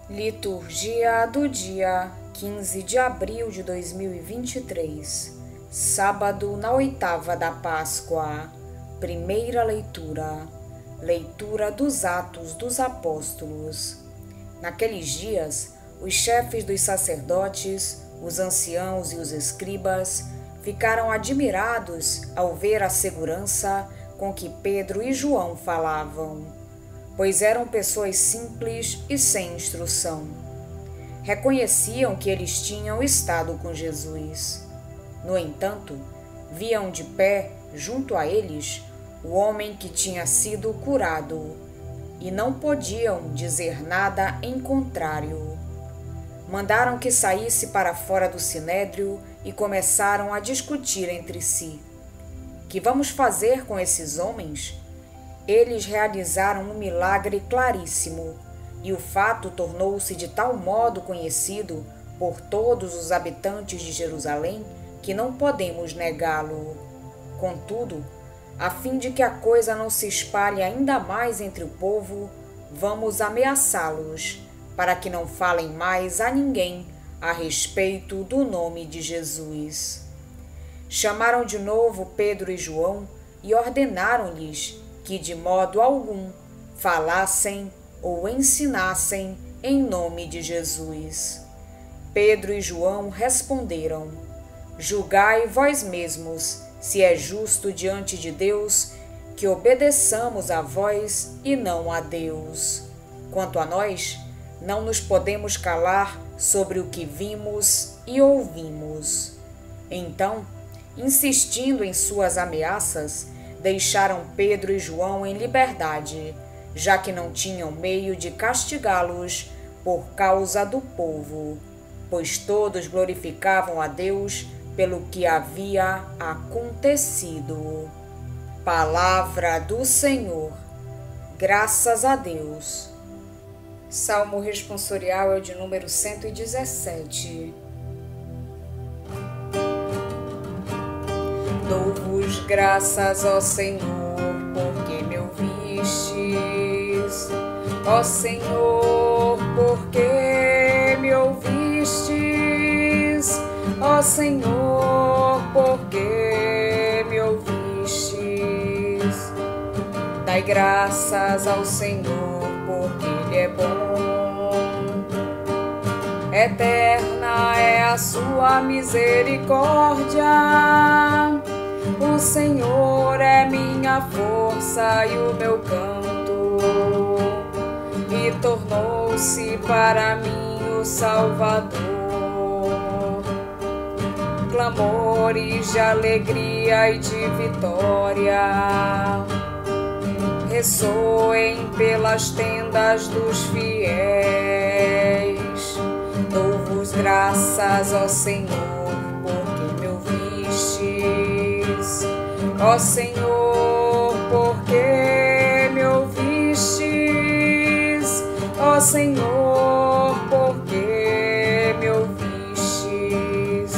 Liturgia do dia 15 de abril de 2023, sábado na oitava da Páscoa. Primeira leitura. Leitura dos Atos dos Apóstolos. Naqueles dias, os chefes dos sacerdotes, os anciãos e os escribas ficaram admirados ao ver a segurança com que Pedro e João falavam, pois eram pessoas simples e sem instrução. Reconheciam que eles tinham estado com Jesus. No entanto, viam de pé, junto a eles, o homem que tinha sido curado, e não podiam dizer nada em contrário. Mandaram que saísse para fora do sinédrio e começaram a discutir entre si. Que vamos fazer com esses homens? Eles realizaram um milagre claríssimo, e o fato tornou-se de tal modo conhecido por todos os habitantes de Jerusalém que não podemos negá-lo. Contudo, a fim de que a coisa não se espalhe ainda mais entre o povo, vamos ameaçá-los, para que não falem mais a ninguém a respeito do nome de Jesus. Chamaram de novo Pedro e João e ordenaram-lhes que de modo algum falassem ou ensinassem em nome de Jesus. Pedro e João responderam: Julgai vós mesmos se é justo diante de Deus que obedeçamos a vós e não a Deus. Quanto a nós, não nos podemos calar sobre o que vimos e ouvimos. Então, insistindo em suas ameaças, deixaram Pedro e João em liberdade, já que não tinham meio de castigá-los por causa do povo, pois todos glorificavam a Deus pelo que havia acontecido. Palavra do Senhor. Graças a Deus. Salmo responsorial é o de número 117. Dou-vos graças, ó Senhor, porque me ouvistes. Ó Senhor, porque me ouvistes. Ó Senhor, porque me ouvistes. Dai graças ao Senhor, porque Ele é bom. Eterna é a sua misericórdia. O Senhor é minha força e o meu canto, e tornou-se para mim o Salvador. Clamores de alegria e de vitória ressoem pelas tendas dos fiéis. Dou-vos graças, ó Senhor, porque me ouvistes. Ó Senhor, porque me ouvistes. Ó Senhor, porque me ouvistes.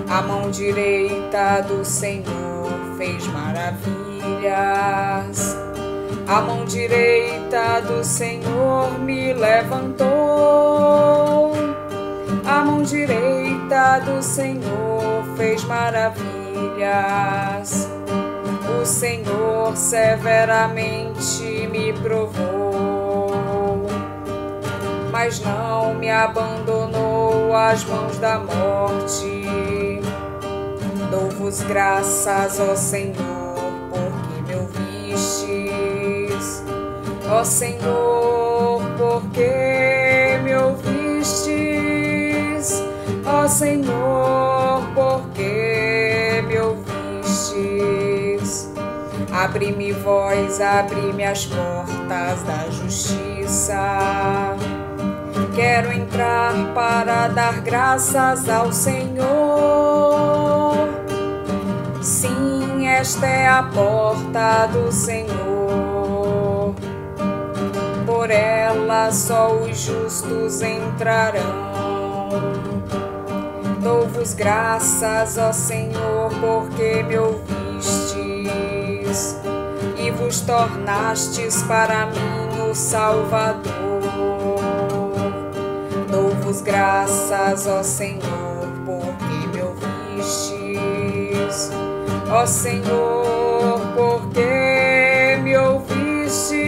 A mão direita do Senhor fez maravilhas. A mão direita do Senhor me levantou. A mão direita do Senhor fez maravilhas. O Senhor severamente me provou, mas não me abandonou às mãos da morte. Dou-vos graças, ó Senhor, porque me ouvistes. Ó Senhor, porque me ouvistes. Ó Senhor, porque me ouvistes. Abri-me vós, abri-me as portas da justiça. Quero entrar para dar graças ao Senhor. Sim, esta é a porta do Senhor. Por ela só os justos entrarão. Dou-vos graças, ó Senhor, porque me ouvistes e vos tornastes para mim o Salvador. damos graças, ó Senhor, porque me ouvistes. Ó Senhor, porque me ouvistes.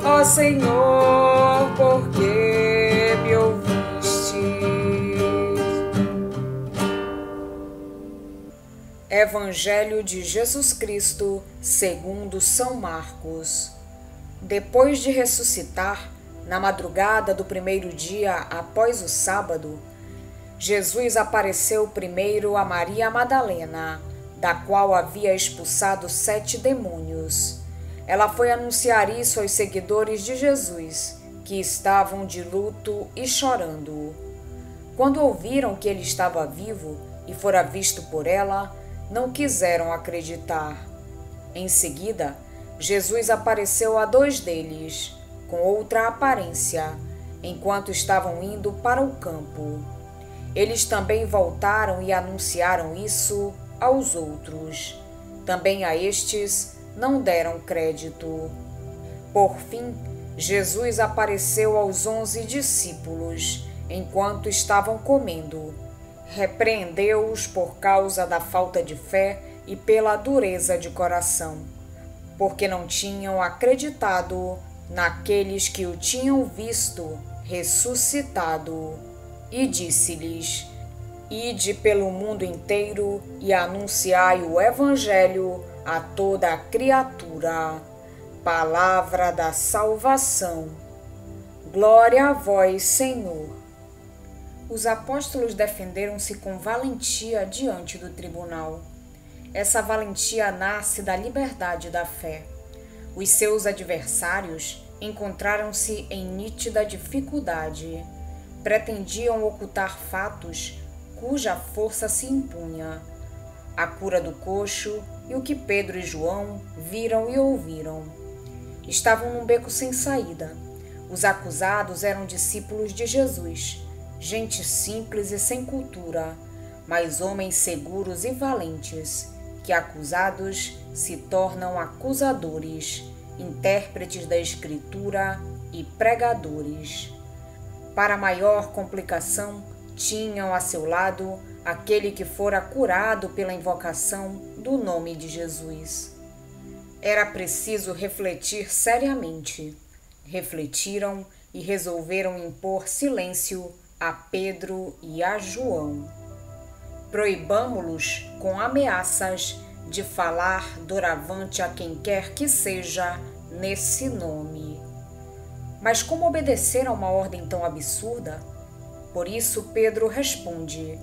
Ó Senhor, porque me ouvistes. Evangelho de Jesus Cristo, segundo São Marcos. Depois de ressuscitar, na madrugada do primeiro dia após o sábado, Jesus apareceu primeiro a Maria Madalena, da qual havia expulsado 7 demônios. Ela foi anunciar isso aos seguidores de Jesus, que estavam de luto e chorando. Quando ouviram que ele estava vivo e fora visto por ela, não quiseram acreditar. Em seguida, Jesus apareceu a 2 deles, com outra aparência, enquanto estavam indo para o campo. Eles também voltaram e anunciaram isso aos outros. Também a estes não deram crédito. Por fim, Jesus apareceu aos 11 discípulos, enquanto estavam comendo. Repreendeu-os por causa da falta de fé e pela dureza de coração, porque não tinham acreditado naqueles que o tinham visto ressuscitado. E disse-lhes: Ide pelo mundo inteiro e anunciai o Evangelho a toda a criatura. Palavra da salvação. Glória a vós, Senhor. Os apóstolos defenderam-se com valentia diante do tribunal. Essa valentia nasce da liberdade da fé. Os seus adversários encontraram-se em nítida dificuldade. Pretendiam ocultar fatos cuja força se impunha. A cura do coxo e o que Pedro e João viram e ouviram. Estavam num beco sem saída. Os acusados eram discípulos de Jesus, gente simples e sem cultura, mas homens seguros e valentes, que acusados se tornam acusadores, intérpretes da Escritura e pregadores. Para maior complicação, tinham a seu lado aquele que fora curado pela invocação do nome de Jesus. Era preciso refletir seriamente. Refletiram e resolveram impor silêncio a Pedro e a João. Proibamo-los com ameaças de falar doravante a quem quer que seja nesse nome. Mas como obedecer a uma ordem tão absurda? Por isso Pedro responde: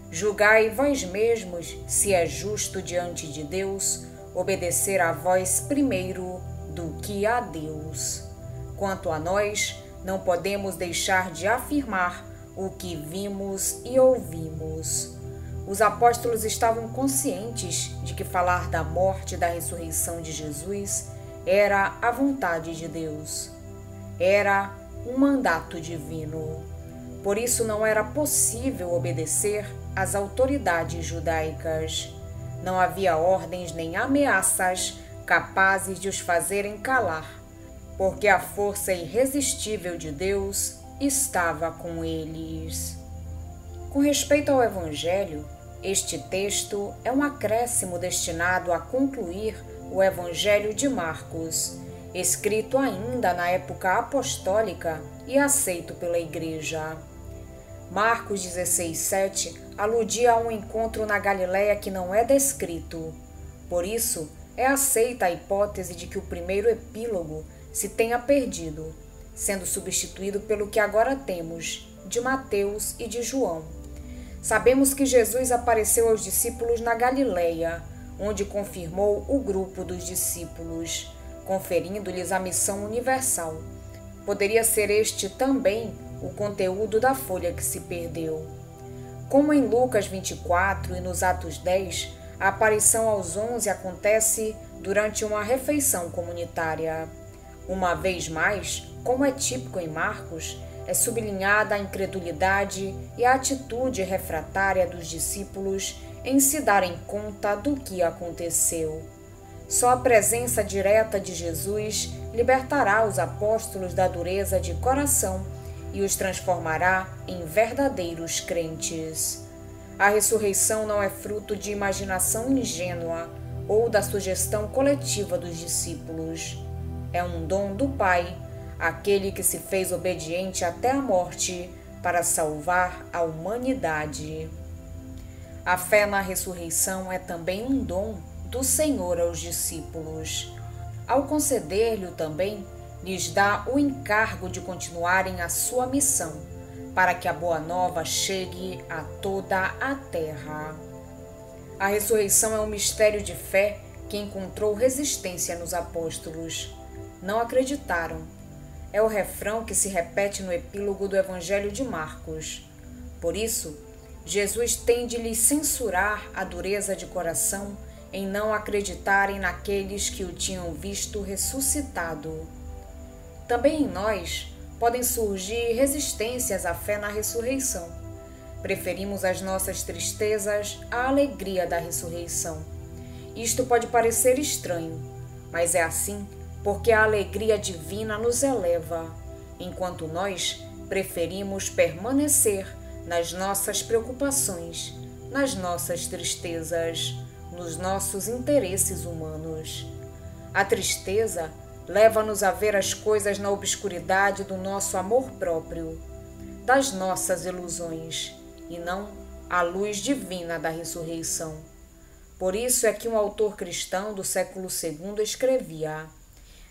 Julgai vós mesmos se é justo diante de Deus obedecer a vós primeiro do que a Deus. Quanto a nós, não podemos deixar de afirmar o que vimos e ouvimos. Os apóstolos estavam conscientes de que falar da morte e da ressurreição de Jesus era a vontade de Deus. Era um mandato divino. Por isso não era possível obedecer às autoridades judaicas. Não havia ordens nem ameaças capazes de os fazerem calar, porque a força irresistível de Deus estava com eles. Com respeito ao Evangelho, este texto é um acréscimo destinado a concluir o Evangelho de Marcos, escrito ainda na época apostólica e aceito pela Igreja. Marcos 16:7 aludia a um encontro na Galiléia que não é descrito. Por isso, é aceita a hipótese de que o primeiro epílogo se tenha perdido, sendo substituído pelo que agora temos, de Mateus e de João. Sabemos que Jesus apareceu aos discípulos na Galiléia, onde confirmou o grupo dos discípulos, conferindo-lhes a missão universal. Poderia ser este também o conteúdo da folha que se perdeu. Como em Lucas 24 e nos Atos 10, a aparição aos 11 acontece durante uma refeição comunitária. Uma vez mais, como é típico em Marcos, é sublinhada a incredulidade e a atitude refratária dos discípulos em se darem conta do que aconteceu. Só a presença direta de Jesus libertará os apóstolos da dureza de coração e os transformará em verdadeiros crentes. A ressurreição não é fruto de imaginação ingênua ou da sugestão coletiva dos discípulos. É um dom do Pai, aquele que se fez obediente até a morte para salvar a humanidade. A fé na ressurreição é também um dom do Senhor aos discípulos. Ao conceder-lhe também, lhes dá o encargo de continuarem a sua missão, para que a boa nova chegue a toda a terra. A ressurreição é um mistério de fé que encontrou resistência nos apóstolos. Não acreditaram. É o refrão que se repete no epílogo do Evangelho de Marcos. Por isso, Jesus tem de lhes censurar a dureza de coração em não acreditarem naqueles que o tinham visto ressuscitado. Também em nós podem surgir resistências à fé na ressurreição. Preferimos as nossas tristezas à alegria da ressurreição. Isto pode parecer estranho, mas é assim porque a alegria divina nos eleva, enquanto nós preferimos permanecer nas nossas preocupações, nas nossas tristezas, nos nossos interesses humanos. A tristeza leva-nos a ver as coisas na obscuridade do nosso amor próprio, das nossas ilusões, e não à luz divina da ressurreição. Por isso é que um autor cristão do século II escrevia: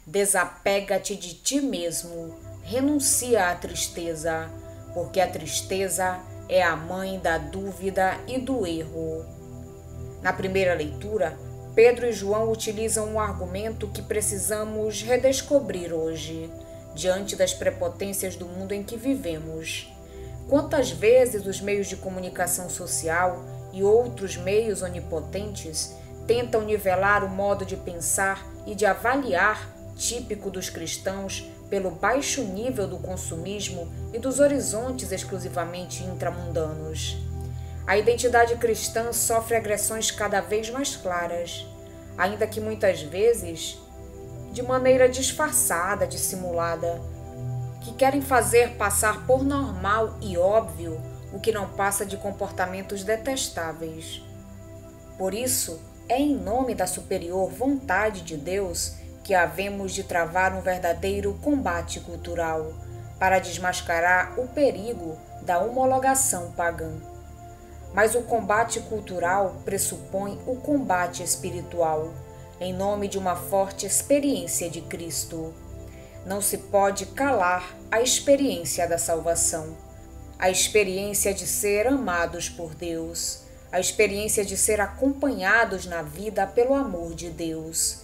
desapega-te de ti mesmo, renuncia à tristeza, porque a tristeza é a mãe da dúvida e do erro. Na primeira leitura, Pedro e João utilizam um argumento que precisamos redescobrir hoje, diante das prepotências do mundo em que vivemos. Quantas vezes os meios de comunicação social e outros meios onipotentes tentam nivelar o modo de pensar e de avaliar típico dos cristãos pelo baixo nível do consumismo e dos horizontes exclusivamente intramundanos. A identidade cristã sofre agressões cada vez mais claras, ainda que muitas vezes de maneira disfarçada, dissimulada, que querem fazer passar por normal e óbvio o que não passa de comportamentos detestáveis. Por isso, é em nome da superior vontade de Deus que havemos de travar um verdadeiro combate cultural para desmascarar o perigo da homologação pagã. Mas o combate cultural pressupõe o combate espiritual, em nome de uma forte experiência de Cristo. Não se pode calar a experiência da salvação, a experiência de ser amados por Deus, a experiência de ser acompanhados na vida pelo amor de Deus.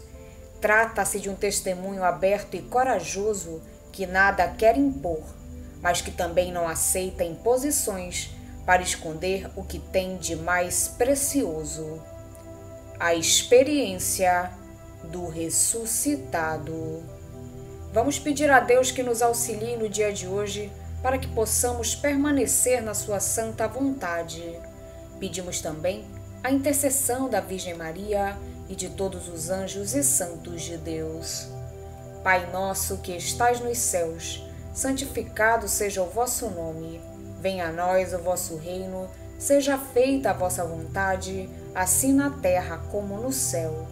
Trata-se de um testemunho aberto e corajoso que nada quer impor, mas que também não aceita imposições para esconder o que tem de mais precioso: a experiência do ressuscitado. Vamos pedir a Deus que nos auxilie no dia de hoje para que possamos permanecer na sua santa vontade. Pedimos também a intercessão da Virgem Maria e de todos os anjos e santos de Deus. Pai nosso que estais nos céus, santificado seja o vosso nome. Venha a nós o vosso reino, seja feita a vossa vontade, assim na terra como no céu.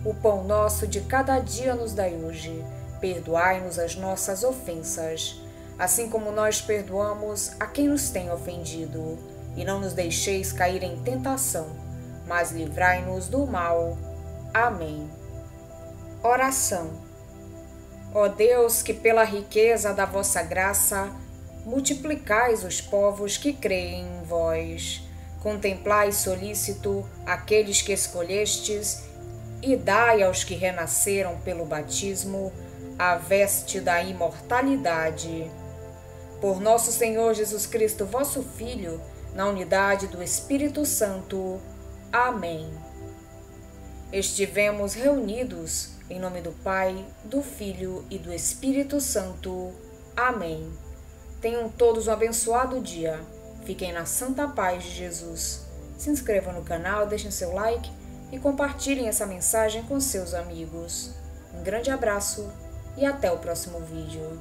O pão nosso de cada dia nos dai hoje. Perdoai-nos as nossas ofensas, assim como nós perdoamos a quem nos tem ofendido. E não nos deixeis cair em tentação, mas livrai-nos do mal. Amém. Oração. Ó Deus, que pela riqueza da vossa graça multiplicais os povos que creem em vós, contemplai solícito aqueles que escolhestes e dai aos que renasceram pelo batismo a veste da imortalidade. Por nosso Senhor Jesus Cristo, vosso Filho, na unidade do Espírito Santo. Amém. Estivemos reunidos em nome do Pai, do Filho e do Espírito Santo. Amém. Tenham todos um abençoado dia. Fiquem na santa paz de Jesus. Se inscrevam no canal, deixem seu like e compartilhem essa mensagem com seus amigos. Um grande abraço e até o próximo vídeo.